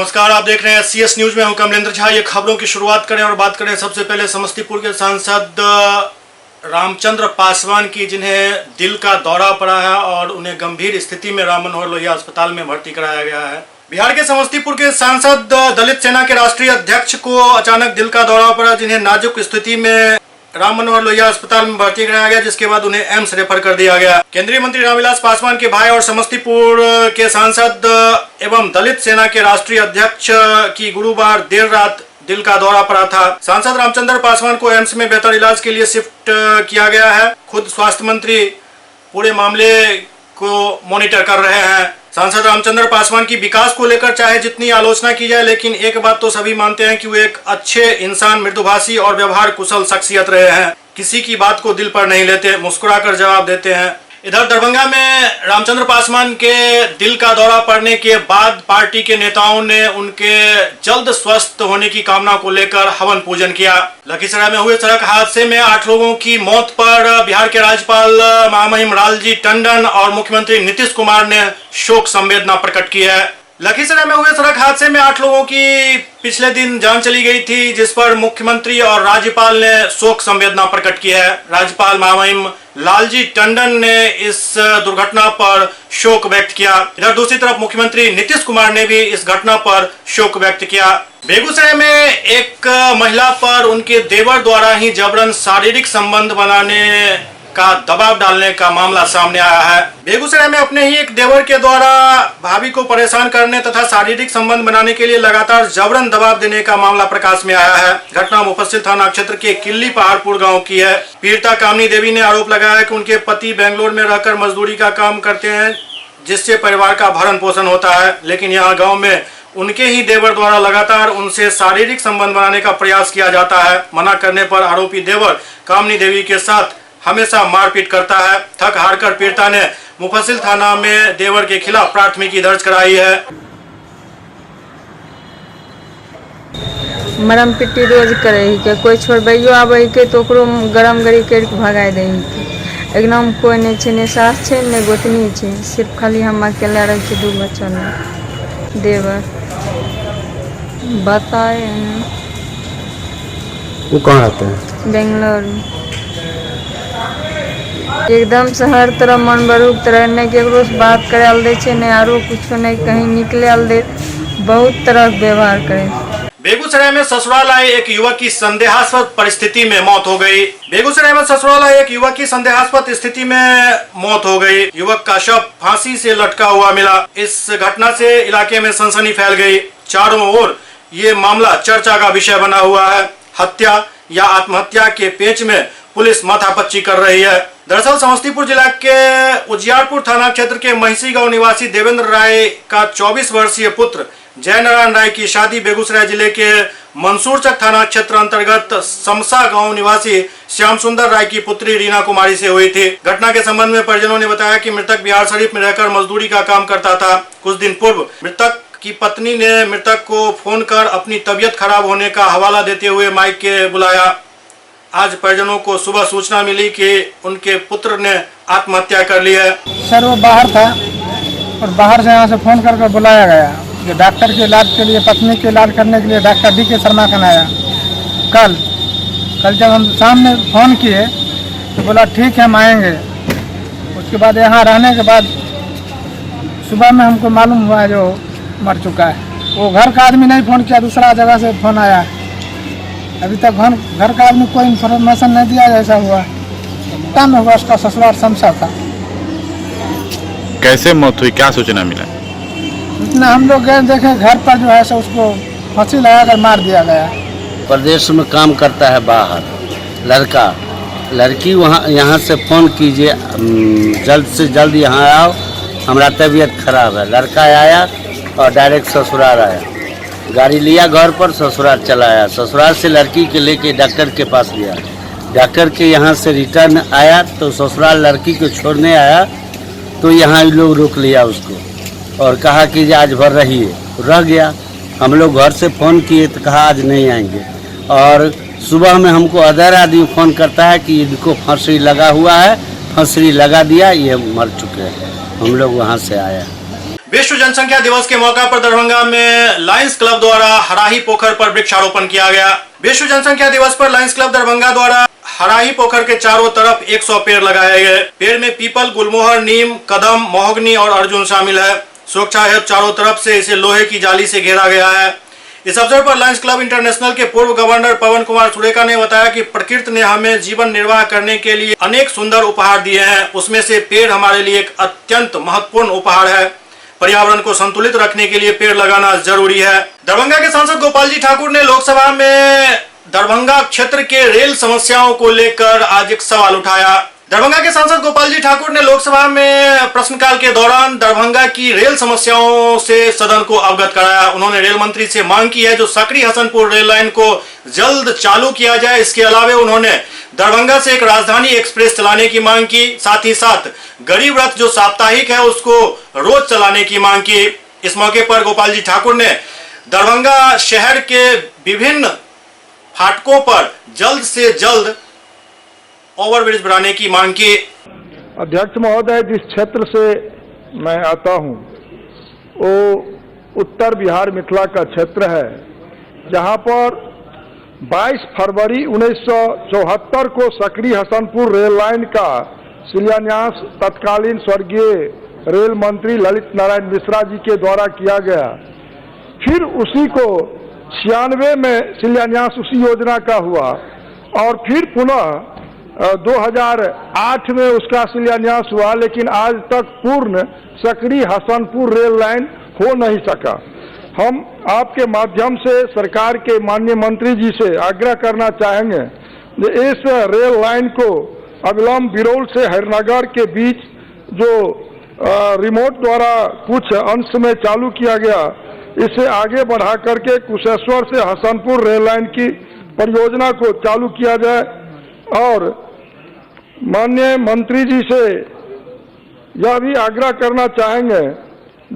नमस्कार, आप देख रहे हैं CS न्यूज में। हूं कमलेंद्र झा। ये खबरों की शुरुआत करें और बात करें सबसे पहले समस्तीपुर के सांसद रामचंद्र पासवान की, जिन्हें दिल का दौरा पड़ा है और उन्हें गंभीर स्थिति में राम मनोहर लोहिया अस्पताल में भर्ती कराया गया है। बिहार के समस्तीपुर के सांसद दलित सेना के राष्ट्रीय अध्यक्ष को अचानक दिल का दौरा पड़ा, जिन्हें नाजुक स्थिति में राम मनोहर लोहिया अस्पताल में भर्ती कराया गया, जिसके बाद उन्हें एम्स रेफर कर दिया गया। केंद्रीय मंत्री रामविलास पासवान के भाई और समस्तीपुर के सांसद एवं दलित सेना के राष्ट्रीय अध्यक्ष की गुरुवार देर रात दिल का दौरा पड़ा था। सांसद रामचंद्र पासवान को एम्स में बेहतर इलाज के लिए शिफ्ट किया गया है। खुद स्वास्थ्य मंत्री पूरे मामले को मॉनिटर कर रहे हैं। सांसद रामचंद्र पासवान की विकास को लेकर चाहे जितनी आलोचना की जाए, लेकिन एक बात तो सभी मानते हैं कि वो एक अच्छे इंसान, मृदुभाषी और व्यवहार कुशल शख्सियत रहे हैं। किसी की बात को दिल पर नहीं लेते, मुस्कुराकर जवाब देते हैं। इधर दरभंगा में रामचंद्र पासवान के दिल का दौरा पड़ने के बाद पार्टी के नेताओं ने उनके जल्द स्वस्थ होने की कामना को लेकर हवन पूजन किया। लखीसराय में हुए सड़क हादसे में 8 लोगों की मौत पर बिहार के राज्यपाल महामहिम लालजी टंडन और मुख्यमंत्री नीतीश कुमार ने शोक संवेदना प्रकट की है। लखीसराय में हुए सड़क हादसे में 8 लोगों की पिछले दिन जान चली गई थी, जिस पर मुख्यमंत्री और राज्यपाल ने शोक संवेदना प्रकट की है। राज्यपाल महामहिम लालजी टंडन ने इस दुर्घटना पर शोक व्यक्त किया। इधर दूसरी तरफ मुख्यमंत्री नीतीश कुमार ने भी इस घटना पर शोक व्यक्त किया। बेगूसराय में एक महिला पर उनके देवर द्वारा ही जबरन शारीरिक संबंध बनाने का दबाव डालने का मामला सामने आया है। बेगूसराय में अपने ही एक देवर के द्वारा भाभी को परेशान करने तथा शारीरिक संबंध बनाने के लिए लगातार जबरन दबाव देने का मामला प्रकाश में आया है। घटना मुफस्सिल थाना क्षेत्र के किल्ली पहाड़पुर गांव की है। पीड़िता कामनी देवी ने आरोप लगाया है कि उनके पति बेंगलोर में रहकर मजदूरी का काम करते हैं, जिससे परिवार का भरण पोषण होता है, लेकिन यहाँ गाँव में उनके ही देवर द्वारा लगातार उनसे शारीरिक संबंध बनाने का प्रयास किया जाता है। मना करने पर आरोपी देवर कामनी देवी के साथ हमेशा मारपीट करता है। थक हारकर पीड़िता ने मुफस्सिल थाना में देवर के खिलाफ प्राथमिकी दर्ज कराई है। मरम पिट्टी रोज करे के, कोई छोड़बैयो आबे के तो ओकरो गरम गरी कर के भगाय दे के। एकदम कोई नहीं छे, ने सास छे ने गोतनी छे, सिर्फ खाली हम अकेला रह के 2 बच्चा ने। देवर बताए वो कहाँ रहते हैं? बेंगलोर। एकदम से हर तरह मन बरूक तरह ने केकरो से बात करे दे छे, ने आरो कुछ नहीं कहीं निकले दे, बहुत तरह व्यवहार करे। बेगूसराय में ससुराल आए एक युवक की संदेहास्पद परिस्थिति में मौत हो गई। बेगूसराय में ससुराल आए एक युवक की संदेहास्पद स्थिति में मौत हो गई। युवक का शव फांसी से लटका हुआ मिला। इस घटना से इलाके में सनसनी फैल गई। चारों ओर ये मामला चर्चा का विषय बना हुआ है। हत्या या आत्महत्या के पेच में पुलिस माथापच्ची कर रही है। दरअसल समस्तीपुर जिला के उजियारपुर थाना क्षेत्र के महिसी गांव निवासी देवेंद्र राय का 24 वर्षीय पुत्र जयनारायण राय की शादी बेगूसराय जिले के मंसूरचक थाना क्षेत्र अंतर्गत समसा गांव निवासी श्याम सुंदर राय की पुत्री रीना कुमारी से हुई थी। घटना के संबंध में परिजनों ने बताया कि मृतक बिहार शरीफ में रहकर मजदूरी का काम करता था। कुछ दिन पूर्व मृतक की पत्नी ने मृतक को फोन कर अपनी तबीयत खराब होने का हवाला देते हुए माइक के बुलाया। आज परिजनों को सुबह सूचना मिली कि उनके पुत्र ने आत्महत्या कर ली है। सर वो बाहर था और बाहर से यहाँ से फोन करके बुलाया गया कि डॉक्टर के इलाज के लिए, पत्नी के इलाज करने के लिए डॉक्टर DK शर्मा खान आया। कल जब हम शाम में फ़ोन किए तो बोला ठीक है हम आएंगे। उसके बाद यहाँ रहने के बाद सुबह में हमको मालूम हुआ जो मर चुका है। वो घर का आदमी नहीं फ़ोन किया, दूसरा जगह से फ़ोन आया। अभी तक घर का आदमी कोई इन्फॉर्मेशन नहीं दिया जैसा हुआ। तब हुआ उसका ससुराल समसा था। कैसे मौत हुई, क्या सूचना मिला? इतना हम लोग गए देखे घर पर जो है सो उसको फांसी लगाकर मार दिया गया। प्रदेश में काम करता है बाहर लड़का, लड़की वहाँ यहाँ से फ़ोन कीजिए जल्द से जल्द यहाँ आओ, हमारा तबीयत खराब है। लड़का आया और डायरेक्ट ससुराल आया, गाड़ी लिया घर पर, ससुराल चला आया। ससुराल से लड़की के लेके डॉक्टर के पास गया। डॉक्टर के यहाँ से रिटर्न आया तो ससुराल लड़की को छोड़ने आया तो यहाँ लोग रोक लिया उसको और कहा कि आज भर रहिए। रह गया। हम लोग घर से फ़ोन किए तो कहा आज नहीं आएंगे। और सुबह में हमको अदर आदमी फ़ोन करता है कि इनको फांसी लगा हुआ है, फांसी लगा दिया, ये मर चुके हैं। हम लोग वहाँ से आया। विश्व जनसंख्या दिवस के मौका पर दरभंगा में लायंस क्लब द्वारा हराही पोखर पर वृक्षारोपण किया गया। विश्व जनसंख्या दिवस पर लायंस क्लब दरभंगा द्वारा हराही पोखर के चारों तरफ 100 पेड़ लगाए गए। पेड़ में पीपल, गुलमोहर, नीम, कदम, महोगनी और अर्जुन शामिल है। सुरक्षा हेतु चारों तरफ से इसे लोहे की जाली से घेरा गया है। इस अवसर पर लायंस क्लब इंटरनेशनल के पूर्व गवर्नर पवन कुमार सुरेका ने बताया कि प्रकृति ने हमें जीवन निर्वाह करने के लिए अनेक सुंदर उपहार दिए हैं, उसमें से पेड़ हमारे लिए एक अत्यंत महत्वपूर्ण उपहार है। पर्यावरण को संतुलित रखने के लिए पेड़ लगाना जरूरी है। दरभंगा के सांसद गोपाल जी ठाकुर ने लोकसभा में दरभंगा क्षेत्र के रेल समस्याओं को लेकर आज एक सवाल उठाया। दरभंगा के सांसद गोपाल जी ठाकुर ने लोकसभा में प्रश्नकाल के दौरान दरभंगा की रेल समस्याओं से सदन को अवगत कराया। उन्होंने रेल मंत्री से मांग की है जो सकरी हसनपुर रेल लाइन को जल्द चालू किया जाए। इसके अलावा उन्होंने दरभंगा से एक राजधानी एक्सप्रेस चलाने की मांग की। साथ ही साथ गरीब रथ जो साप्ताहिक है उसको रोज चलाने की मांग की। इस मौके पर गोपाल जी ठाकुर ने दरभंगा शहर के विभिन्न फाटकों पर जल्द से जल्द ओवरब्रिज बनाने की मांग की। अध्यक्ष महोदय, जिस क्षेत्र से मैं आता हूं वो उत्तर बिहार मिथिला का क्षेत्र है, जहां पर 22 फरवरी 1974 को सकरी हसनपुर रेल लाइन का शिलान्यास तत्कालीन स्वर्गीय रेल मंत्री ललित नारायण मिश्रा जी के द्वारा किया गया। फिर उसी को 96 में शिलान्यास उसी योजना का हुआ और फिर पुनः 2008 में उसका शिलान्यास हुआ, लेकिन आज तक पूर्ण सकरी हसनपुर रेल लाइन हो नहीं सका। हम आपके माध्यम से सरकार के माननीय मंत्री जी से आग्रह करना चाहेंगे कि इस रेल लाइन को अविलंब बिरौल से हरिनगर के बीच जो रिमोट द्वारा कुछ अंश में चालू किया गया, इसे आगे बढ़ा करके कुशेश्वर से हसनपुर रेल लाइन की परियोजना को चालू किया जाए। और माननीय मंत्री जी से यह भी आग्रह करना चाहेंगे,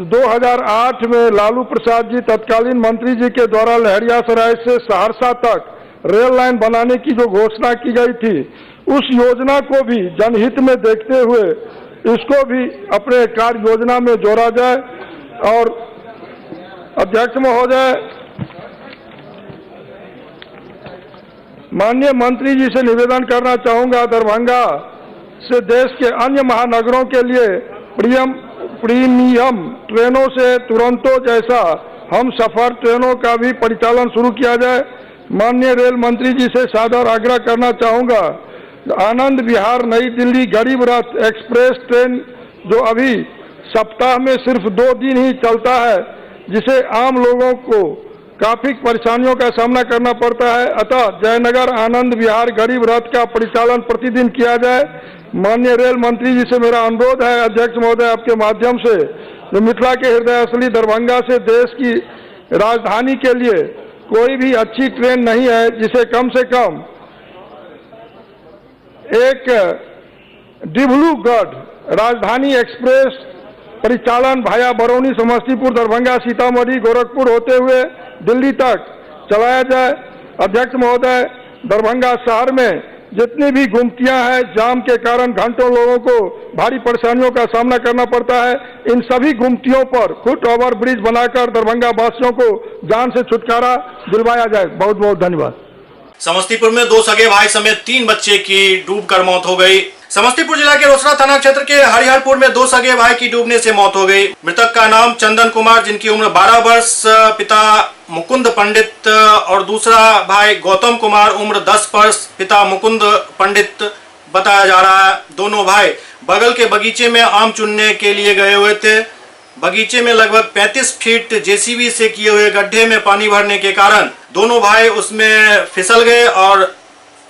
2008 में लालू प्रसाद जी तत्कालीन मंत्री जी के द्वारा लहरियासराय से सहरसा तक रेल लाइन बनाने की जो घोषणा की गई थी, उस योजना को भी जनहित में देखते हुए इसको भी अपने कार्य योजना में जोड़ा जाए। और अध्यक्ष महोदय, माननीय मंत्री जी से निवेदन करना चाहूंगा, दरभंगा से देश के अन्य महानगरों के लिए प्रीमियम ट्रेनों से तुरंतो जैसा हम सफर ट्रेनों का भी परिचालन शुरू किया जाए। माननीय रेल मंत्री जी से सादर आग्रह करना चाहूंगा, आनंद विहार नई दिल्ली गरीब रथ एक्सप्रेस ट्रेन जो अभी सप्ताह में सिर्फ 2 दिन ही चलता है, जिसे आम लोगों को काफी परेशानियों का सामना करना पड़ता है, अतः जयनगर आनंद विहार गरीब रथ का परिचालन प्रतिदिन किया जाए। माननीय रेल मंत्री जी से मेरा अनुरोध है अध्यक्ष महोदय आपके माध्यम से, जो मिथिला के हृदय असली दरभंगा से देश की राजधानी के लिए कोई भी अच्छी ट्रेन नहीं है जिसे कम से कम एक डिब्रूगढ़ राजधानी एक्सप्रेस परिचालन भाया बरौनी, समस्तीपुर, दरभंगा, सीतामढ़ी, गोरखपुर होते हुए दिल्ली तक चलाया जाए। अध्यक्ष महोदय, दरभंगा शहर में जितनी भी गुमतियां हैं, जाम के कारण घंटों लोगों को भारी परेशानियों का सामना करना पड़ता है, इन सभी गुमतियों पर फुट ओवर ब्रिज बनाकर दरभंगा वासियों को जान से छुटकारा दिलवाया जाए। बहुत बहुत धन्यवाद। समस्तीपुर में 2 सगे भाई समेत 3 बच्चे की डूबकर मौत हो गई। समस्तीपुर जिला के रोसड़ा थाना क्षेत्र के हरिहरपुर में 2 सगे भाई की डूबने से मौत हो गई। मृतक का नाम चंदन कुमार, जिनकी उम्र 12 वर्ष, पिता मुकुंद पंडित, और दूसरा भाई गौतम कुमार, उम्र 10 वर्ष, पिता मुकुंद पंडित बताया जा रहा है। दोनों भाई बगल के बगीचे में आम चुनने के लिए गए हुए थे। बगीचे में लगभग 35 फीट जेसीबी से किए हुए गड्ढे में पानी भरने के कारण दोनों भाई उसमें फिसल गए और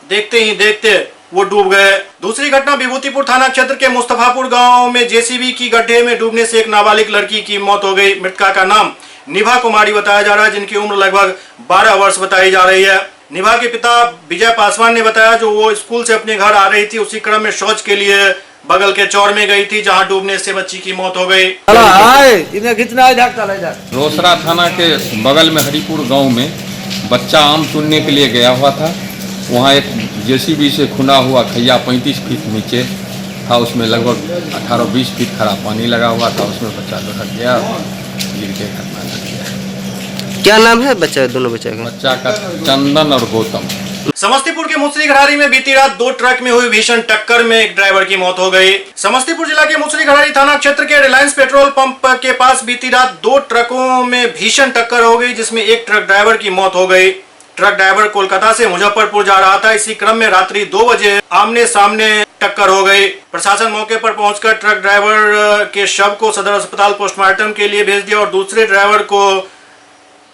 देखते ही देखते वो डूब गए। दूसरी घटना विभूतिपुर थाना क्षेत्र के मुस्तफापुर गांव में जेसीबी की गड्ढे में डूबने से एक नाबालिग लड़की की मौत हो गई। मृतका का नाम निभा कुमारी बताया जा रहा है, जिनकी उम्र लगभग 12 वर्ष बताई जा रही है। निभा के पिता विजय पासवान ने बताया जो वो स्कूल से अपने घर आ रही थी, उसी क्रम में शौच के लिए बगल के चौर में गई थी, जहां डूबने से बच्ची की मौत हो गई। रोसड़ा थाना के बगल में हरिपुर गांव में बच्चा आम चुनने के लिए गया हुआ था। वहां एक जेसीबी से खुना हुआ खैया 35 फीट नीचे था, उसमें लगभग 18-20 फीट खड़ा पानी लगा हुआ था, उसमें बच्चा लुढ़क गया, गिर के घटना घट गया। क्या नाम है बच्चा, दोनों बच्चा का? बच्चा का चंदन और गौतम। समस्तीपुर के मुसरी घरारी में बीती रात 2 ट्रक में हुई भीषण टक्कर में एक ड्राइवर की मौत हो गई। समस्तीपुर जिला के मुसरी घरारी थाना क्षेत्र के रिलायंस पेट्रोल पंप के पास बीती रात 2 ट्रकों में भीषण टक्कर हो गई, जिसमें एक ट्रक ड्राइवर की मौत हो गई। ट्रक ड्राइवर कोलकाता से मुजफ्फरपुर जा रहा था। इसी क्रम में रात्रि 2 बजे आमने सामने टक्कर हो गई। प्रशासन मौके पर पहुंचकर ट्रक ड्राइवर के शव को सदर अस्पताल पोस्टमार्टम के लिए भेज दिया और दूसरे ड्राइवर को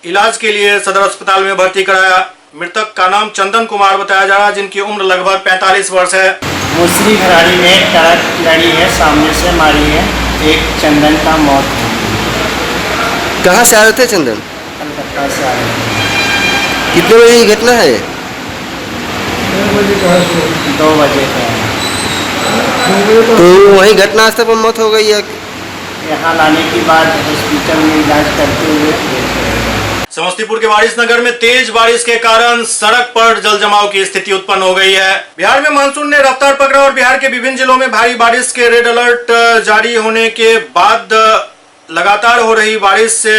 इलाज के लिए सदर अस्पताल में भर्ती कराया। मृतक का नाम चंदन कुमार बताया जा रहा है, जिनकी उम्र लगभग 45 वर्ष है। मुसरी घरारी में ट्रक लड़ी है, सामने से मारी है, एक चंदन का मौत है। कहाँ से आ रहे थे चंदन? कलकत्ता से आ रहे हैं। कितने बजे ये घटना है? 2 बजे का है। तो वही घटनास्थल पर मौत हो गई है? यहाँ लाने के बाद हॉस्पिटल में इलाज करते हुए। समस्तीपुर के वारिस नगर में तेज बारिश के कारण सड़क पर जल जमाव की स्थिति उत्पन्न हो गई है। बिहार में मानसून ने रफ्तार पकड़ा और बिहार के विभिन्न जिलों में भारी बारिश के रेड अलर्ट जारी होने के बाद लगातार हो रही बारिश से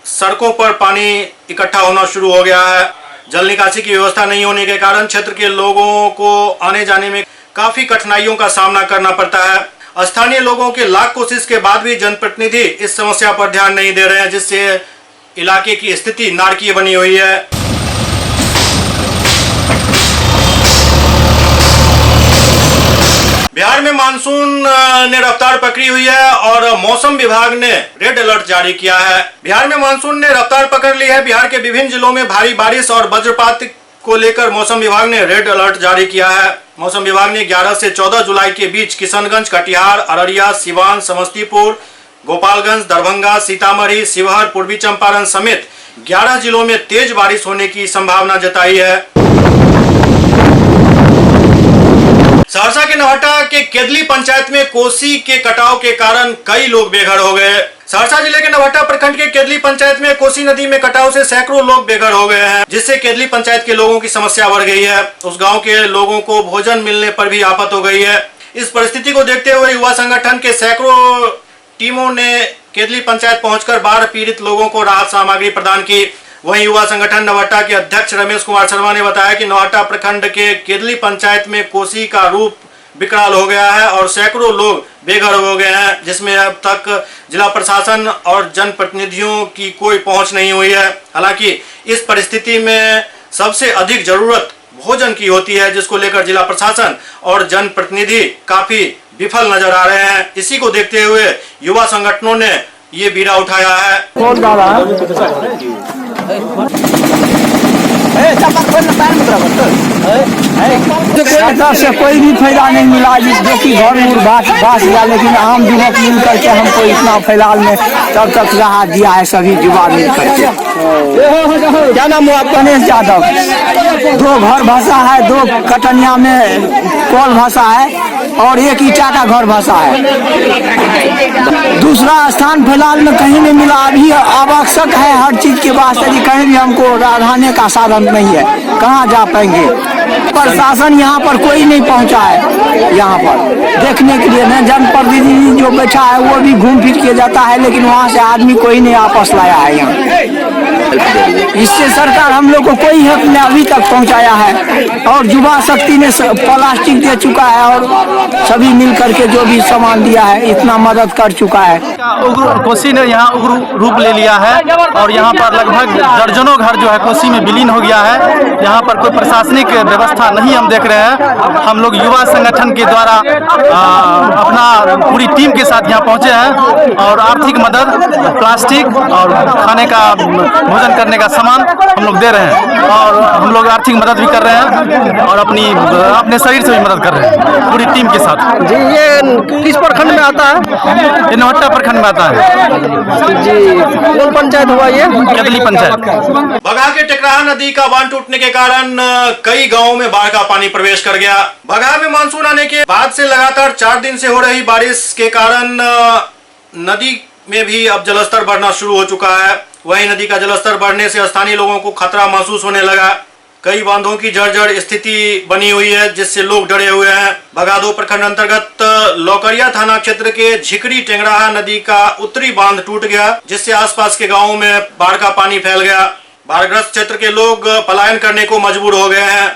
सड़कों पर पानी इकट्ठा होना शुरू हो गया है। जल निकासी की व्यवस्था नहीं होने के कारण क्षेत्र के लोगों को आने जाने में काफी कठिनाइयों का सामना करना पड़ता है। स्थानीय लोगों के लाख कोशिश के बाद भी जनप्रतिनिधि इस समस्या पर ध्यान नहीं दे रहे हैं, जिससे इलाके की स्थिति नारकीय बनी हुई है। बिहार में मानसून ने रफ्तार पकड़ी हुई है और मौसम विभाग ने रेड अलर्ट जारी किया है। बिहार में मानसून ने रफ्तार पकड़ ली है। बिहार के विभिन्न जिलों में भारी बारिश और वज्रपात को लेकर मौसम विभाग ने रेड अलर्ट जारी किया है। मौसम विभाग ने 11 से 14 जुलाई के बीच किशनगंज, कटिहार, अररिया, सिवान, समस्तीपुर, गोपालगंज, दरभंगा, सीतामढ़ी, शिवहर, पूर्वी चंपारण समेत 11 जिलों में तेज बारिश होने की संभावना जताई है। सहरसा के नवहट्टा के केदली पंचायत में कोसी के कटाव के कारण कई लोग बेघर हो गए। सहरसा जिले के नवहट्टा प्रखंड के केदली पंचायत में कोसी नदी में कटाव से सैकड़ों लोग बेघर हो गए हैं, जिससे केदली पंचायत के लोगों की समस्या बढ़ गई है। उस गांव के लोगों को भोजन मिलने पर भी आफत हो गई है। इस परिस्थिति को देखते हुए युवा संगठन के सैकड़ों टीमों ने केदली पंचायत पहुंचकर बाढ़ पीड़ित लोगों को राहत सामग्री प्रदान की। वहीं युवा संगठन नवहट्टा के अध्यक्ष रमेश कुमार शर्मा ने बताया कि नवहट्टा प्रखंड के केदली पंचायत में कोसी का रूप विकराल हो गया है और सैकड़ों लोग बेघर हो गए हैं, जिसमें अब तक जिला प्रशासन और जनप्रतिनिधियों की कोई पहुंच नहीं हुई है। हालांकि इस परिस्थिति में सबसे अधिक जरूरत भोजन की होती है, जिसको लेकर जिला प्रशासन और जनप्रतिनिधि काफी विफल नजर आ रहे हैं। इसी को देखते हुए युवा संगठनों ने ये बीड़ा उठाया है। से कोई भी फायदा नहीं मिला, जो कि घर में घास गया, लेकिन आम युवक मिल करके हमको इतना फैलाल में तब तक राहत दिया है सभी युवा मिल करके। क्या नाम हुआ? गणेश यादव। 2 घर भसा है, 2 कटनिया में कॉल भसा है और 1 ईटा का घर भसा है। दूसरा स्थान फिलहाल में कहीं नहीं मिला। अभी आवश्यक है हर चीज के वास्ते, कहीं भी हमको रहने का साधन नहीं है, कहाँ जा पाएंगे। प्रशासन यहाँ पर कोई नहीं पहुँचा है यहाँ पर देखने के लिए। न जनप्रतिनिधि जो बैठा है वो भी घूम फिर के जाता है, लेकिन वहाँ से आदमी कोई नहीं वापस लाया है यहाँ। इससे सरकार हम लोग को कोई हक नहीं अभी तक पहुँचाया है। और युवा शक्ति ने प्लास्टिक दे चुका है और सभी मिल करके जो भी सामान दिया है इतना मदद कर चुका है। कोसी ने यहाँ उग्र रूप ले लिया है और यहाँ पर लगभग दर्जनों घर जो है कोसी में विलीन हो गया है। यहाँ पर कोई प्रशासनिक व्यवस्था नहीं हम देख रहे हैं। हम लोग युवा संगठन के द्वारा अपना पूरी टीम के साथ यहाँ पहुँचे हैं और आर्थिक मदद, प्लास्टिक और खाने का भोजन करने का सामान हम लोग दे रहे हैं और हम लोग आर्थिक मदद भी कर रहे हैं और अपने शरीर से भी मदद कर रहे हैं पूरी टीम के साथ। जी, ये किस प्रखंड में आता है? ये नवहट्टा प्रखंड में आता है जी। कौन पंचायत हुआ ये? केदली पंचायत। बगहा के टेकराहा नदी का बांध टूटने के कारण कई गांवों में बाढ़ का पानी प्रवेश कर गया। बगहा में मानसून आने के बाद से लगातार 4 दिन से हो रही बारिश के कारण नदी में भी अब जलस्तर बढ़ना शुरू हो चुका है। वहीं नदी का जलस्तर बढ़ने से स्थानीय लोगों को खतरा महसूस होने लगा। कई बांधों की जर्जर स्थिति बनी हुई है, जिससे लोग डरे हुए हैं। बगादो प्रखंड अंतर्गत लौकरिया थाना क्षेत्र के झिकरी टेंगराहा नदी का उत्तरी बांध टूट गया, जिससे आसपास के गांवों में बाढ़ का पानी फैल गया। बाढ़ग्रस्त क्षेत्र के लोग पलायन करने को मजबूर हो गए हैं।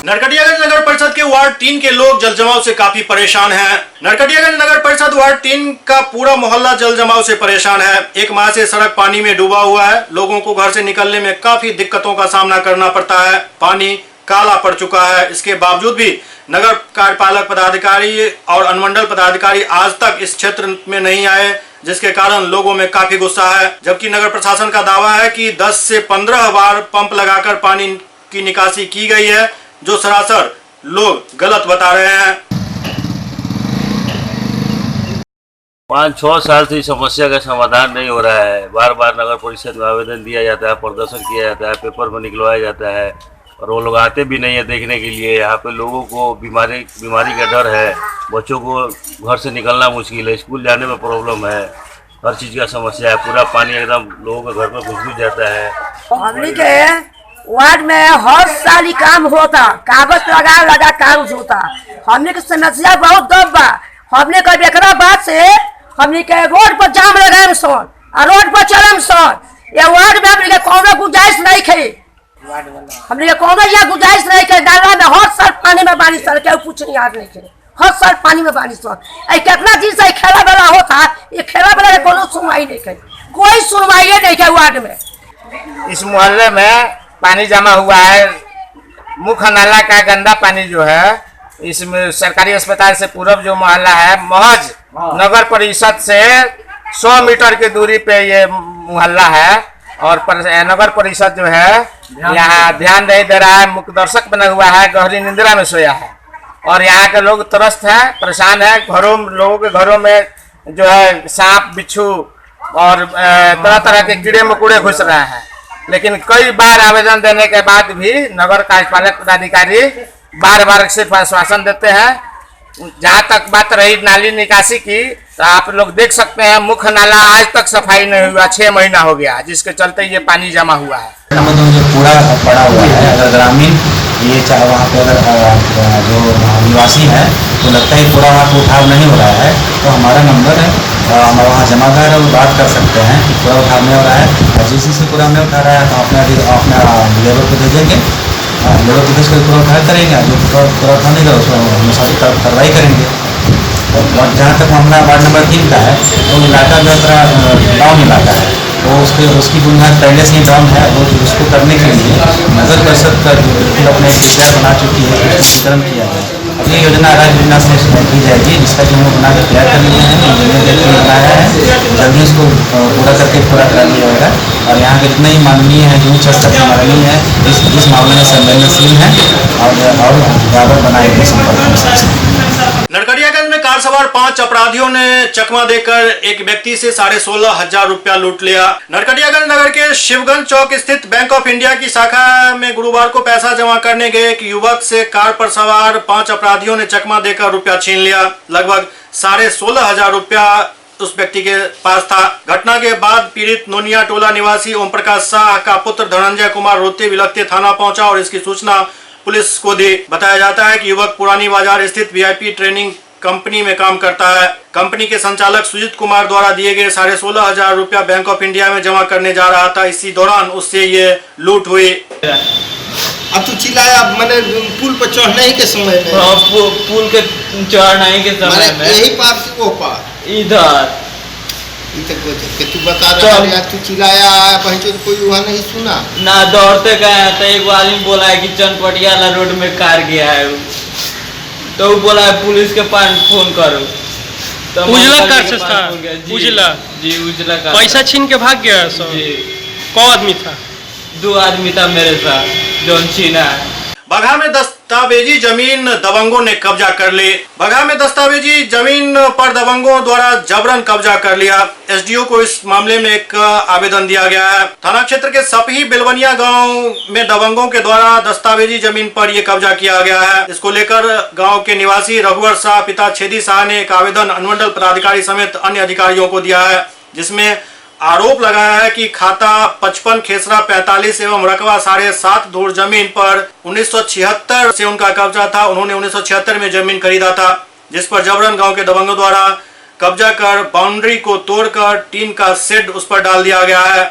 नरकटियागंज नगर परिषद के वार्ड 3 के लोग जल जमाव से काफी परेशान हैं। नरकटियागंज नगर परिषद वार्ड 3 का पूरा मोहल्ला जल जमाव से परेशान है। एक माह से सड़क पानी में डूबा हुआ है। लोगों को घर से निकलने में काफी दिक्कतों का सामना करना पड़ता है। पानी काला पड़ चुका है। इसके बावजूद भी नगर कार्यपालक पदाधिकारी और अनुमंडल पदाधिकारी आज तक इस क्षेत्र में नहीं आए, जिसके कारण लोगों में काफी गुस्सा है। जबकि नगर प्रशासन का दावा है कि 10 से 15 बार पंप लगाकर पानी की निकासी की गई है, जो सरासर लोग गलत बता रहे हैं। 5-6 साल से इस समस्या का समाधान नहीं हो रहा है। बार बार नगर परिषद में आवेदन दिया जाता है, प्रदर्शन किया जाता है, पेपर में निकलवाया जाता है, और वो लोग आते भी नहीं है देखने के लिए। यहाँ पे लोगों को बीमारी का डर है, बच्चों को घर से निकलना मुश्किल है, स्कूल जाने में प्रॉब्लम है, हर चीज़ का समस्या है। पूरा पानी एकदम लोगों के घर में घुस जाता है। हमने के वार्ड में हर साल ही काम होता, कागज लगा कागज होता। हमने की समस्या बहुत दब बा। हमने कभी एक बात से हमने के रोड पर जाम लगाए सन और रोड पर चलम सन। ये वार्ड में हमने कोनो गुंजाइश नहीं खे। हमने के कोनो या गुंजाइश नहीं खे। डाला में हर साल पानी में बारिश सर के कुछ नहीं याद नहीं खे। हर साल पानी में बारिश सर कितना दिन से खेला वाला होता। ये खेला वाला कोनो सुनवाई नहीं खे, कोई सुनवाई नहीं खे। वार्ड में इस मोहल्ले में पानी जमा हुआ है। मुख्य नाला का गंदा पानी जो है, इसमें सरकारी अस्पताल से पूर्व जो मोहल्ला है, महज नगर परिषद से 100 मीटर की दूरी पे ये मोहल्ला है। और नगर परिषद जो है यहाँ ध्यान नहीं दे रहा है, मुख्य दर्शक बना हुआ है, गहरी निंद्रा में सोया है। और यहाँ के लोग त्रस्त हैं, परेशान है। लोगों के घरों में जो है सांप बिच्छू और तरह तरह के कीड़े मकोड़े घुस रहे हैं। लेकिन कई बार आवेदन देने के बाद भी नगर कार्यपालक पदाधिकारी बार सिर्फ आश्वासन देते हैं। जहाँ तक बात रही नाली निकासी की, तो आप लोग देख सकते हैं मुख्य नाला आज तक सफाई नहीं हुआ, 6 महीना हो गया, जिसके चलते ये पानी जमा हुआ है। जो कूड़ा पड़ा हुआ है, अगर ग्रामीण ये चाहे वहाँ पे अगर जो निवासी है तो लगता है कूड़ा वहाँ पे उठाव नहीं हो रहा है, तो हमारा नंबर है, हम वहाँ जमादार है, वो बात कर सकते हैं कि कूड़ा उठाव नहीं हो रहा है। और जिस से कूड़ा नहीं उठा रहा है तो अपना लेबर को भेजेंगे, लेबर को भेज कर कूड़ा उठा करेंगे। जो कूड़ा उठा नहीं करेगा उसको अनुसार कार्रवाई करेंगे। और जहाँ तक मामला वार्ड नंबर 3 का है, तो इलाका जो है डाउन इलाका है, तो उसकी बुनियाद पहले से ही डाउन है। वो उसको करने के लिए नगर परिषद का बिल्कुल अपने विचार बना चुकी है, वितरण किया है। अब ये योजना राज्य योजना से की जाएगी, जिसका जो हम लोग बना कर तैयार कर लिए हैं, इंजीनियर ने बनाया है, जल्दी इसको पूरा करके पूरा करा लिया जाएगा। और यहाँ के जितने ही माननीय हैं, जो उच्च स्तर के माननीय है, इस मामले में संवेदनशील है और ड्राइवर बनाए संपर्क। नरकटियागंज में कार सवार 5 अपराधियों ने चकमा देकर एक व्यक्ति से 16,500 रुपया लूट लिया। नरकटियागंज नगर के शिवगंज चौक स्थित बैंक ऑफ इंडिया की शाखा में गुरुवार को पैसा जमा करने गए एक युवक से कार पर सवार 5 अपराधियों ने चकमा देकर रुपया छीन लिया। लगभग 16,500 रुपया उस व्यक्ति के पास था। घटना के बाद पीड़ित नोनिया टोला निवासी ओम प्रकाश शाह का पुत्र धनंजय कुमार रोते बिलखते थाना पहुंचा और इसकी सूचना पुलिस को दी। बताया जाता है कि युवक पुरानी बाजार स्थित VIP ट्रेनिंग कंपनी में काम करता है। कंपनी के संचालक सुजीत कुमार द्वारा दिए गए 16,500 रुपया बैंक ऑफ इंडिया में जमा करने जा रहा था। इसी दौरान उससे ये लूट हुई। अब तो चिल्लाया, मैंने पुल पर चढ़ने ही के समय में, पुल के चढ़ने के समय में यही पार से वो पार इधर तू बता रहा है यार, तू चिल्लाया पहुंचे तो कोई वहाँ नहीं सुना ना। दौड़ते गए तो एक आदमी बोला है कि चनपटियाला रोड में कार गया है, तो वो बोला है पुलिस के पास फोन करो। तो उजला कार से था, उजला जी उजला कार पैसा छीन के भाग गया सब। कौन आदमी था? 2 आदमी था मेरे साथ जो छीना है। बगहा में दस्तावेजी जमीन दबंगों ने कब्जा कर ली। बगहा में दस्तावेजी जमीन पर दबंगों द्वारा जबरन कब्जा कर लिया। SDO को इस मामले में एक आवेदन दिया गया है। थाना क्षेत्र के सपही बेलवनिया गांव में दबंगों के द्वारा दस्तावेजी जमीन पर यह कब्जा किया गया है। इसको लेकर गांव के निवासी रघुवर शाह पिता छेदी शाह ने एक आवेदन अनुमंडल पदाधिकारी समेत अन्य अधिकारियों को दिया है, जिसमें आरोप लगाया है कि खाता 55 खेसरा 45 एवं रकबा 7.5 धूर जमीन पर 1976 से उनका कब्जा था। उन्होंने 1976 में जमीन खरीदा था, जिस पर जबरन गांव के दबंगों द्वारा कब्जा कर बाउंड्री को तोड़कर टीन का शेड उस पर डाल दिया गया है।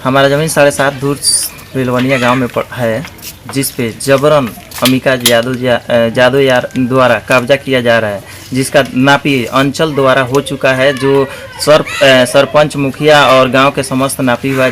हमारा जमीन 7.5 धूर बिलवनिया गांव में है, जिस पे जबरन अमिका जादव यार द्वारा कब्जा किया जा रहा है, जिसका नापी अंचल द्वारा हो चुका है। जो सरपंच मुखिया और गांव के समस्त नापी हुआ है,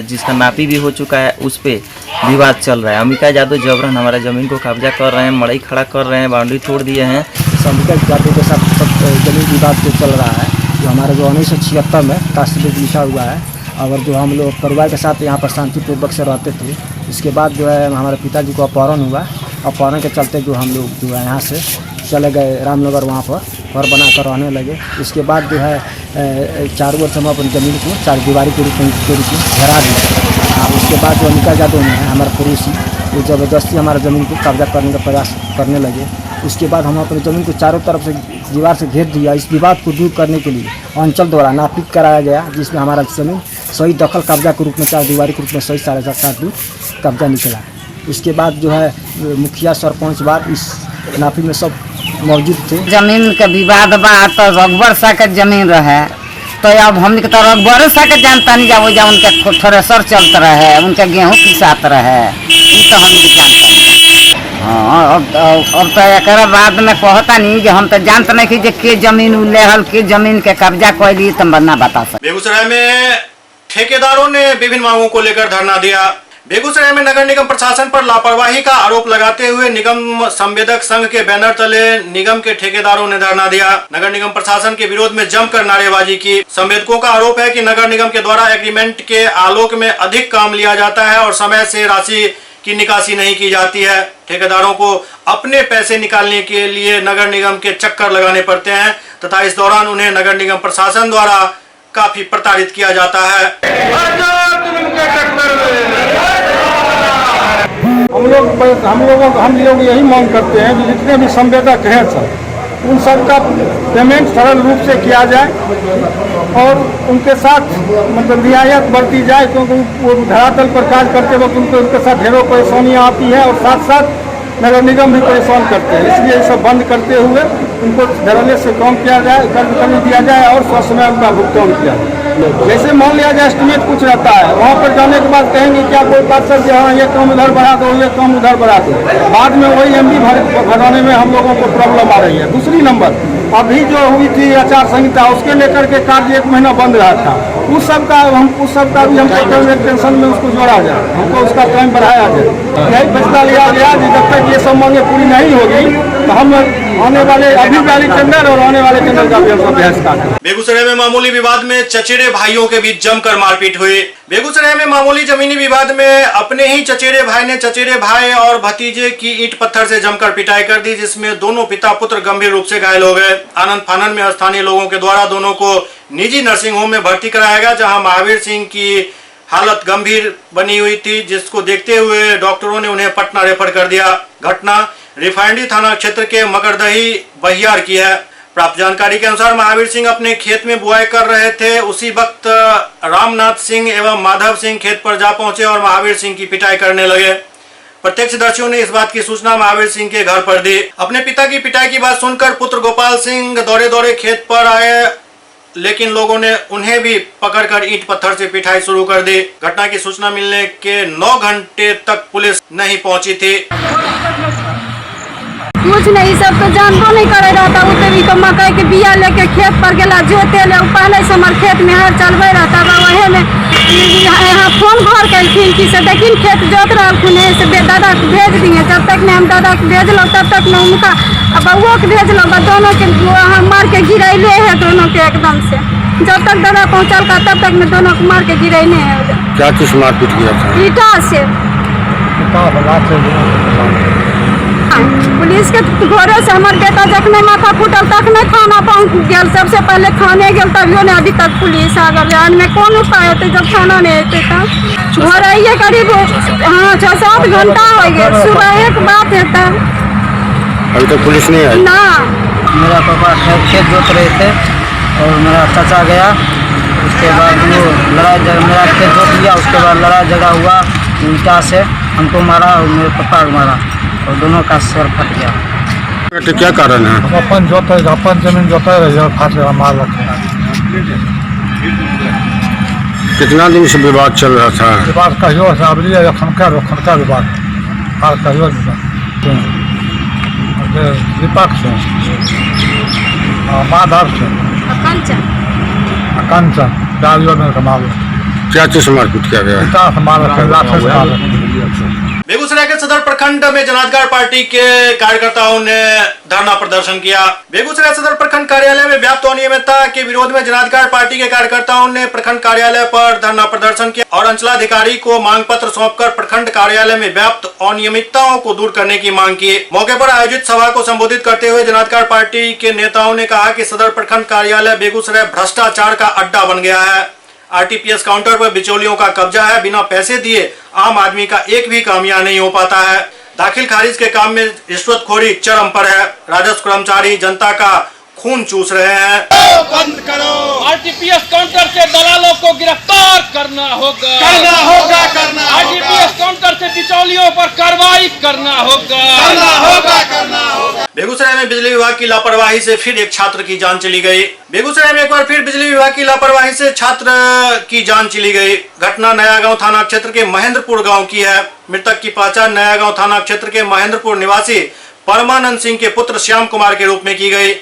जिसका नापी भी हो चुका है, उस पे विवाद चल रहा है। अमिका जादव जबरन हमारा ज़मीन को कब्जा कर रहे हैं, मड़ई खड़ा कर रहे हैं, बाउंड्री तोड़ दिए हैं। अमिका जादव के साथ सब जमीन विवाद जो चल रहा है, जो हमारा जो 1976 में कास्ट लिखा हुआ है, और जो हम लोग परिवार के साथ यहाँ पर शांतिपूर्वक से रहते थे। इसके बाद जो है हमारे पिताजी को अपहरण हुआ। अपहरण के चलते जो हम लोग जो है यहाँ से चले गए रामनगर, वहाँ पर घर बना कर रहने लगे। इसके बाद जो है चारों ओर से हम अपनी ज़मीन को 4 दीवारी के रूप में घेरा दिया। और उसके बाद जो अमिका जादव ने हमारा पड़ोसी वो ज़बरदस्ती हमारा ज़मीन को कब्जा करने का प्रयास करने लगे। उसके बाद हम अपनी ज़मीन को चारों तरफ से दीवार से घेर दिया। इस विवाद को दूर करने के लिए अंचल द्वारा नापी कराया गया, जिसमें हमारा ज़मीन सही दखल कब्जा के रूप में 4 दीवारी के रूप में सही 7.5 दूर कब्जा निकला। इसके बाद जो है मुखिया सरपंच बाद इस नापी में सब मौजूद थे। जमीन के विवाद बा तो रघुबर सा के जमीन रहे, तो अब हमने तो रघुबर सा के जानता नहीं जाओ जा उनके थ्रेसर चलते रहे, उनके गेहूँ पिसात रहे, ये तो हम जानते हैं। हाँ, अब तो एक बाद में कहता नहीं कि हम तो जानते नहीं कि के जमीन उलेहल के जमीन के कब्जा कैली तो ना बता सकते। बेगूसराय में ठेकेदारों ने विभिन्न मांगों को लेकर धरना दिया। बेगूसराय में नगर निगम प्रशासन पर लापरवाही का आरोप लगाते हुए निगम संवेदक संघ के बैनर तले निगम के ठेकेदारों ने धरना दिया। नगर निगम प्रशासन के विरोध में जमकर नारेबाजी की। संवेदकों का आरोप है कि नगर निगम के द्वारा एग्रीमेंट के आलोक में अधिक काम लिया जाता है और समय से राशि की निकासी नहीं की जाती है। ठेकेदारों को अपने पैसे निकालने के लिए नगर निगम के चक्कर लगाने पड़ते हैं तथा इस दौरान उन्हें नगर निगम प्रशासन द्वारा काफी प्रताड़ित किया जाता है। हम लोग यही मांग करते हैं कि जितने भी संवेदक हैं सब, उन सब का पेमेंट सरल रूप से किया जाए और उनके साथ मतलब रियायत बरती जाए, क्योंकि वो धरातल पर कार्य करते वक्त उनके साथ ढेरों परेशानियाँ आती हैं और साथ साथ नगर निगम भी परेशान करते हैं। इसलिए ये सब बंद करते हुए उनको धरने से कम किया जाए, कर्ज दिया जाए और समय उनका भुगतान किया जाए। जैसे मान लिया जाए एस्टिमेट कुछ रहता है, वहाँ पर जाने के बाद कहेंगे क्या कोई बात सर कि हाँ ये काम उधर बढ़ा दो, ये काम उधर बढ़ा दो, बाद में वही एमडी भराने में हम लोगों को प्रॉब्लम आ रही है। दूसरी नंबर अभी जो हुई थी आचार संहिता, उसके लेकर के कार्य 1 महीना बंद रहा था, उस सब का भी हमको टेंशन में उसको जोड़ा जाए, हमको उसका टाइम बढ़ाया जाए। यही फैसला लिया गया कि जब तक ये सब मांगे पूरी नहीं होगी तो हम आने वाले अभी वाली टेंडर और आने वाले टेंडर का भी हमको बहस का। बेगूसराय में मामूली विवाद में चचेरे भाइयों के बीच जमकर मारपीट हुई। बेगूसराय में मामूली जमीनी विवाद में अपने ही चचेरे भाई ने चचेरे भाई और भतीजे की ईंट पत्थर से जमकर पिटाई कर दी, जिसमें दोनों पिता पुत्र गंभीर रूप से घायल हो गए। आनंद फानन में स्थानीय लोगों के द्वारा दोनों को निजी नर्सिंग होम में भर्ती कराया गया, जहां महावीर सिंह की हालत गंभीर बनी हुई थी, जिसको देखते हुए डॉक्टरों ने उन्हें पटना रेफर कर दिया। घटना रिफाइनरी थाना क्षेत्र के मकरदही बहियार की है। प्राप्त जानकारी के अनुसार महावीर सिंह अपने खेत में बुआई कर रहे थे। उसी वक्त रामनाथ सिंह एवं माधव सिंह खेत पर जा पहुंचे और महावीर सिंह की पिटाई करने लगे। प्रत्यक्षदर्शियों ने इस बात की सूचना महावीर सिंह के घर पर दी। अपने पिता की पिटाई की बात सुनकर पुत्र गोपाल सिंह दौड़े दौड़े खेत पर आए, लेकिन लोगों ने उन्हें भी पकड़कर ईंट पत्थर से पिटाई शुरू कर दी। घटना की सूचना मिलने के 9 घंटे तक पुलिस नहीं पहुंची थी। कुछ नहीं, सब तो जानबो नहीं करे रहता। उते भी तो मकई के बिया लेके खेत पर गेला जोते ले, पहले से हमारे खेत में हर चलबे रहता बा। वही में यहाँ फोन घर के कि से देखिन खेत जोत रहलखिन से दादा के भेज दिए। जब तक ने हम दादा के भेजलो तब तक न उनका बउआ के भेजलो, दोनों के मार के गिरैले है दोनों के एकदम से। जब तक दादा पहुँचल का तब तक में दोनों को मार के गिरैने है। क्या चीज मारपीट किया था? ईटा से। पुलिस के घरे से हमारे बेटा जखने माथा फूटल तखने थाना पहुँच गया। सबसे पहले थाने गया, तभियो ने अभी तक पुलिस आ गई। में कौन उपाय होते जब थाना नहीं अते तब घर आइए करीब 6-7 घंटा हो गए। सुबह एक बात है तब अभी तक पुलिस नहीं आई ना। मेरा पापा खेत जोत रहे थे और मेरा चाचा गया, उसके बाद वो मेरा खेत जोत लिया, उसके बाद लड़ाई झगड़ा हुआ, ईंटा से हमको मारा और मेरे पापा को मारा और दोनों का सर फट गया। तो क्या कारण है? अपन जमीन जोता रहे फाट मार रखे। कितना दिन से विवाद चल रहा था? विवाद कहियो खनका विवाद और कहियो दीपक से माधव से कंचन डालियों में कमाल। क्या चीज से मारपीट किया गया? बेगूसराय के सदर प्रखंड में जनाधिकार पार्टी के कार्यकर्ताओं ने धरना प्रदर्शन किया। बेगूसराय सदर प्रखंड कार्यालय में व्याप्त अनियमितता के विरोध में जनाधिकार पार्टी के कार्यकर्ताओं ने प्रखंड कार्यालय पर धरना प्रदर्शन किया और अंचलाधिकारी को मांग पत्र सौंपकर प्रखंड कार्यालय में व्याप्त अनियमितताओं को दूर करने की मांग की। मौके पर आयोजित सभा को संबोधित करते हुए जनाधिकार पार्टी के नेताओं ने कहा कि सदर प्रखंड कार्यालय बेगूसराय भ्रष्टाचार का अड्डा बन गया है। आरटीपीएस काउंटर पर बिचौलियों का कब्जा है। बिना पैसे दिए आम आदमी का एक भी काम यहाँ नहीं हो पाता है। दाखिल खारिज के काम में रिश्वतखोरी चरम पर है। राजस्व कर्मचारी जनता का खून चूस रहे हैं। बंद करो। आरटीपीएस काउंटर से दलालों को गिरफ्तार करना होगा। आरटीपीएस काउंटर से बिचौलियों पर कार्रवाई करना होगा। बेगूसराय में बिजली विभाग की लापरवाही से फिर एक छात्र की जान चली गई। बेगूसराय में एक बार फिर बिजली विभाग की लापरवाही से छात्र की जान चली गई। घटना नया गांव थाना क्षेत्र के महेंद्रपुर गांव की है। मृतक की पहचान नया गांव थाना क्षेत्र के महेंद्रपुर निवासी परमानंद सिंह के पुत्र श्याम कुमार के रूप में की गई।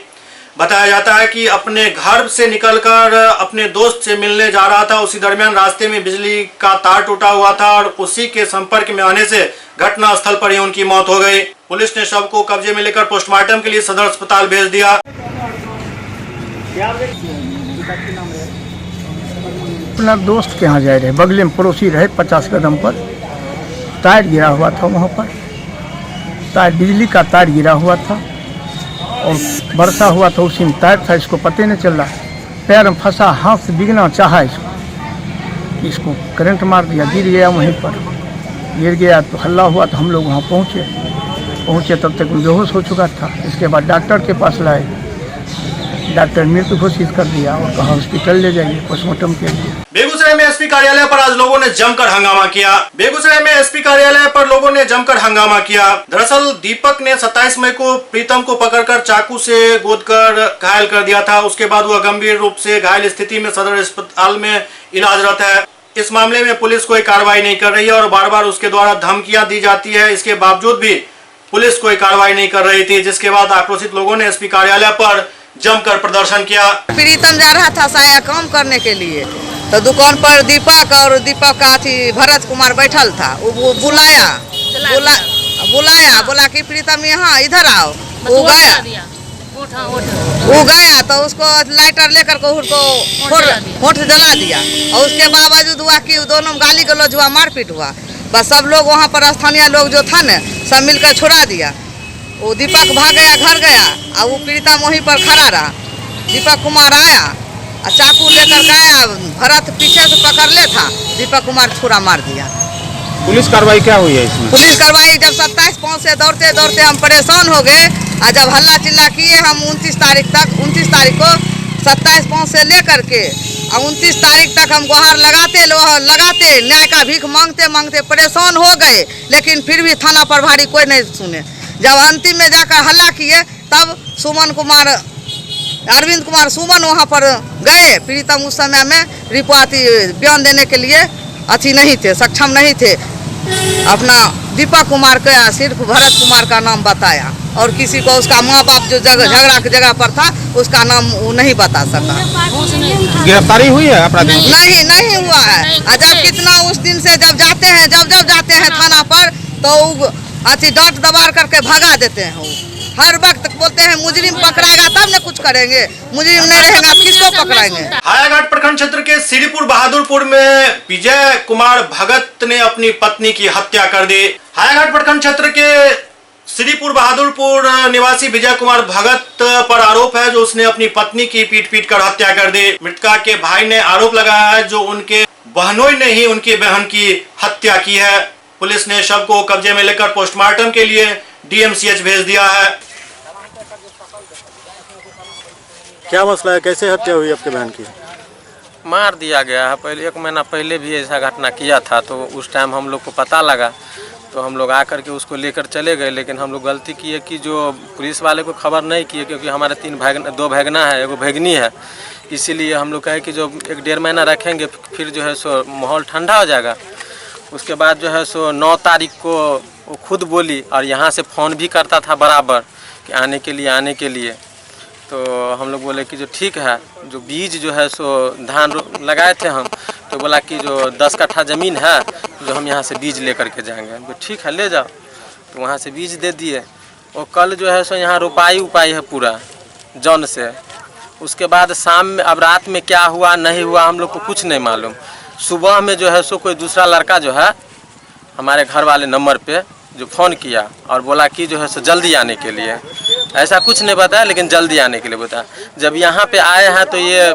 बताया जाता है कि अपने घर से निकलकर अपने दोस्त से मिलने जा रहा था। उसी दरमियान रास्ते में बिजली का तार टूटा हुआ था और उसी के संपर्क में आने से घटना स्थल पर ही उनकी मौत हो गई। पुलिस ने शव को कब्जे में लेकर पोस्टमार्टम के लिए सदर अस्पताल भेज दिया। अपना दोस्त के यहाँ जा रहे, बगले में पड़ोसी रहे, 50 कदम पर तार गिरा हुआ था। वहाँ पर तार, बिजली का तार गिरा हुआ था और वर्षा हुआ था, उसी में तार था। इसको पता नहीं चल रहा, पैर में फंसा, हाथ से बिगना चाहा इसको करंट मार दिया, गिर गया। वहीं पर गिर गया तो हल्ला हुआ तो हम लोग वहाँ पहुँचे तब तक बेहोश हो चुका था। इसके बाद डॉक्टर के पास लाए, डॉक्टर मृत्यु घोषित कर दिया और कहा हॉस्पिटल ले जाइए पोस्टमार्टम के लिए। बेगूसराय में एसपी कार्यालय पर आज लोगों ने जमकर हंगामा किया। बेगूसराय में एसपी कार्यालय पर लोगों ने जमकर हंगामा किया। दरअसल दीपक ने 27 मई को प्रीतम को पकड़कर चाकू से गोदकर घायल कर दिया था। उसके बाद वह गंभीर रूप से घायल स्थिति में सदर अस्पताल में इलाजरत है। इस मामले में पुलिस कोई कार्रवाई नहीं कर रही है और बार बार उसके द्वारा धमकियां दी जाती है। इसके बावजूद भी पुलिस कोई कार्रवाई नहीं कर रही थी, जिसके बाद आक्रोशित लोगों ने एसपी कार्यालय पर जमकर प्रदर्शन किया। प्रीतम जा रहा था साया काम करने के लिए, तो दुकान पर दीपक और दीपक का भरत कुमार बैठल था। वो बुलाया बोला कि प्रीतम यहाँ इधर आओ। वो गया तो उसको लाइटर लेकर को होठ जला दिया और उसके बावजूद हुआ कि दोनों गाली गलौज हुआ, मारपीट हुआ। बस सब लोग वहाँ पर स्थानीय लोग जो था न, सब मिलकर छुड़ा दिया। वो दीपक भाग गया, घर गया और वो प्रीतम वहीं पर खड़ा रहा। दीपक कुमार आया और चाकू लेकर गया, भरत पीछे से पकड़ ले था, दीपक कुमार छुरा मार दिया। पुलिस कार्रवाई क्या हुई है इसमें? पुलिस कार्रवाई जब 27/5 से दौड़ते दौड़ते हम परेशान हो गए और जब हल्ला चिल्ला किए हम 29 तारीख को 27/5 से लेकर के 29 तारीख तक हम गुहार लगाते न्याय का भीख मांगते परेशान हो गए, लेकिन फिर भी थाना प्रभारी कोई नहीं सुने। जब अंतिम में जाकर हल्ला किए तब अरविंद कुमार सुमन वहाँ पर गए। प्रीतम उस समय में रिपोर्ट बयान देने के लिए नहीं थे, सक्षम नहीं थे। अपना दीपक कुमार का सिर्फ भरत कुमार का नाम बताया और किसी को उसका माँ बाप जो झगड़ा की जगह पर था उसका नाम वो नहीं बता सका। गिरफ्तारी हुई है अपराधी? नहीं हुआ है। जब कितना उस दिन से जब जाते हैं थाना पर तो डांट दबार करके भगा देते हैं। वो हर वक्त बोलते हैं मुजरिम पकड़ाएगा तब न कुछ करेंगे, मुजरिम नहीं रहेगा किसको पकड़ाएंगे। हायाघाट प्रखंड क्षेत्र के श्रीपुर बहादुरपुर में विजय कुमार भगत ने अपनी पत्नी की हत्या कर दी। हायाघाट प्रखंड क्षेत्र के श्रीपुर बहादुरपुर निवासी विजय कुमार भगत पर आरोप है जो उसने अपनी पत्नी की पीट कर हत्या कर दी। मृतका के भाई ने आरोप लगाया है जो उनके बहनोई ने ही उनकी बहन की हत्या की है। पुलिस ने शव को कब्जे में लेकर पोस्टमार्टम के लिए डीएमसीएच भेज दिया है। क्या मसला है, कैसे हत्या हुई आपके बहन की? मार दिया गया है। पहले 1 महीना पहले भी ऐसा घटना किया था, तो उस टाइम हम लोग को पता लगा तो हम लोग आकर के उसको लेकर चले गए। लेकिन हम लोग गलती किए कि जो पुलिस वाले को खबर नहीं किए, क्योंकि हमारे 2 भैगना है, 1 भैगनी है। इसीलिए हम लोग कहे कि जो 1-1.5 महीना रखेंगे, फिर जो है सो माहौल ठंडा हो जाएगा। उसके बाद जो है सो 9 तारीख को वो खुद बोली और यहाँ से फ़ोन भी करता था बराबर कि आने के लिए। तो हम लोग बोले कि जो ठीक है, जो बीज जो है सो धान लगाए थे हम, तो बोला कि जो 10 कट्ठा ज़मीन है जो हम यहाँ से बीज लेकर के जाएंगे। तो ठीक है, ले जाओ। तो वहाँ से बीज दे दिए। और कल जो है सो यहाँ रोपाई है पूरा जौन से। उसके बाद शाम में, अब रात में क्या हुआ नहीं हुआ हम लोग को कुछ नहीं मालूम। सुबह में जो है सो कोई दूसरा लड़का जो है हमारे घर वाले नंबर पे जो फ़ोन किया और बोला कि जो है सो जल्दी आने के लिए। ऐसा कुछ नहीं बताया, लेकिन जल्दी आने के लिए बताया। जब यहाँ पे आए हैं तो ये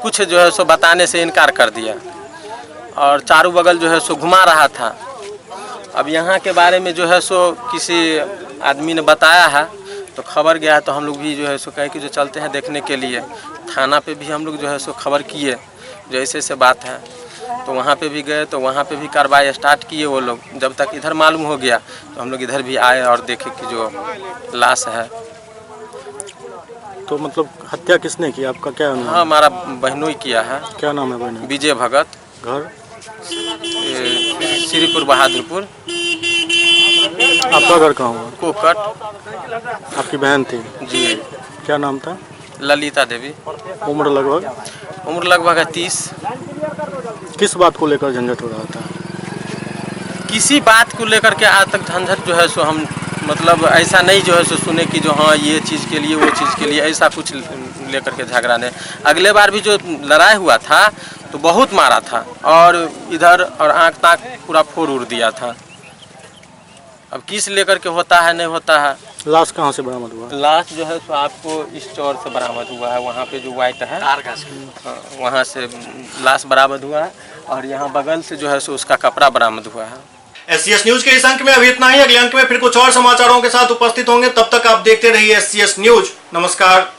कुछ जो है सो बताने से इनकार कर दिया और चारों बगल जो है सो घुमा रहा था। अब यहाँ के बारे में जो है सो किसी आदमी ने बताया है तो खबर गया, तो हम लोग भी जो है सो कहे कि जो चलते हैं देखने के लिए। थाना पे भी हम लोग जो है सो खबर किए जो ऐसे बात है, तो वहाँ पे भी गए, तो वहाँ पे भी कार्रवाई स्टार्ट किए वो लोग। जब तक इधर मालूम हो गया तो हम लोग इधर भी आए और देखे कि जो लाश है। तो मतलब हत्या किसने की, आपका क्या नाम? हाँ, हमारा बहनों ही किया है। क्या नाम है बहन? विजय भगत। घर श्रीपुर बहादुरपुर। आपका घर कहाँ हुआ? कोकट। आपकी बहन थी जी। क्या नाम था? ललिता देवी। उम्र लगभग है 30। किस बात को लेकर झंझट हो रहा था? किसी बात को लेकर के आज तक झंझट जो है सो हम मतलब ऐसा नहीं जो है सो सुने कि जो हाँ ये चीज़ के लिए वो चीज़ के लिए, ऐसा कुछ लेकर के झगड़ा नहीं। अगले बार भी जो लड़ाई हुआ था तो बहुत मारा था और इधर और आँख ताक पूरा फोड़ उड़ दिया था। अब किस लेकर के होता है नहीं होता है। लाश कहाँ से बरामद हुआ? लाश जो है सो आपको इस चौर से बरामद हुआ है, वहाँ पे जो वाइट है वहाँ से लाश बरामद हुआ है और यहाँ बगल से जो है सो उसका कपड़ा बरामद हुआ है। SCS न्यूज के इस अंक में अभी इतना ही। अगले अंक में फिर कुछ और समाचारों के साथ उपस्थित होंगे। तब तक आप देखते रहिए SCS न्यूज। नमस्कार।